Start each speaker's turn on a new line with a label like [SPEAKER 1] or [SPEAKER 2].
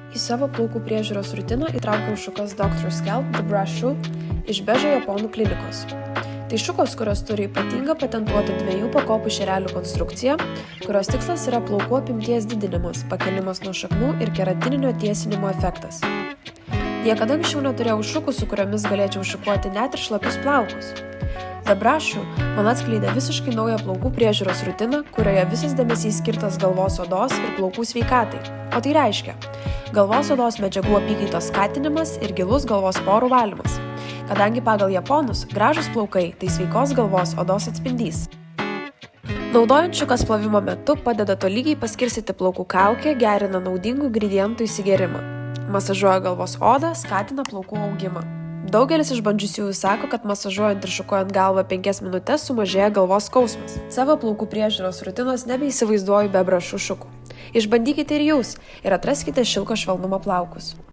[SPEAKER 1] Į savo plaukų priežiūros rutiną įtraukiau šukas Dr. Scalp The Brush Shoe iš Bežo japonų klinikos. Tai šukos, kurios turi ypatingą patentuotą 2 pakopų šerelių konstrukciją, kurios tikslas yra plaukų apimties didinimas, pakelimas nuo šaknų ir keratininio tiesinimo efektas. Niekada anksčiau neturėjau šukų, su kuriomis galėčiau šukuoti net ir šlapius plaukus. The Brush Shoe man atskleidė visiškai naują plaukų priežiūros rutiną, kurioje visas dėmesys skirtas galvos odos ir plaukų sveikatai. O tai reiškia galvos odos medžiagų apykaitos skatinimas ir gilus galvos porų valymas. Kadangi pagal japonus gražūs plaukai tai sveikos galvos odos atspindys. Naudojant šukas plovimo metu padeda tolygiai paskirstyti plaukų kaukę, gerina naudingų ingredientų įsigėrimą. Masažuoja galvos odą, skatina plaukų augimą. Daugelis išbandžiusiųjų sako, kad masažuojant ir šukuojant galvą 5 minutes sumažėja galvos skausmas. Savo plaukų priežiūros rutinos nebeįsivaizduoju be brašų šukų. Išbandykite ir jūs ir atraskite šilko švelnumo plaukus.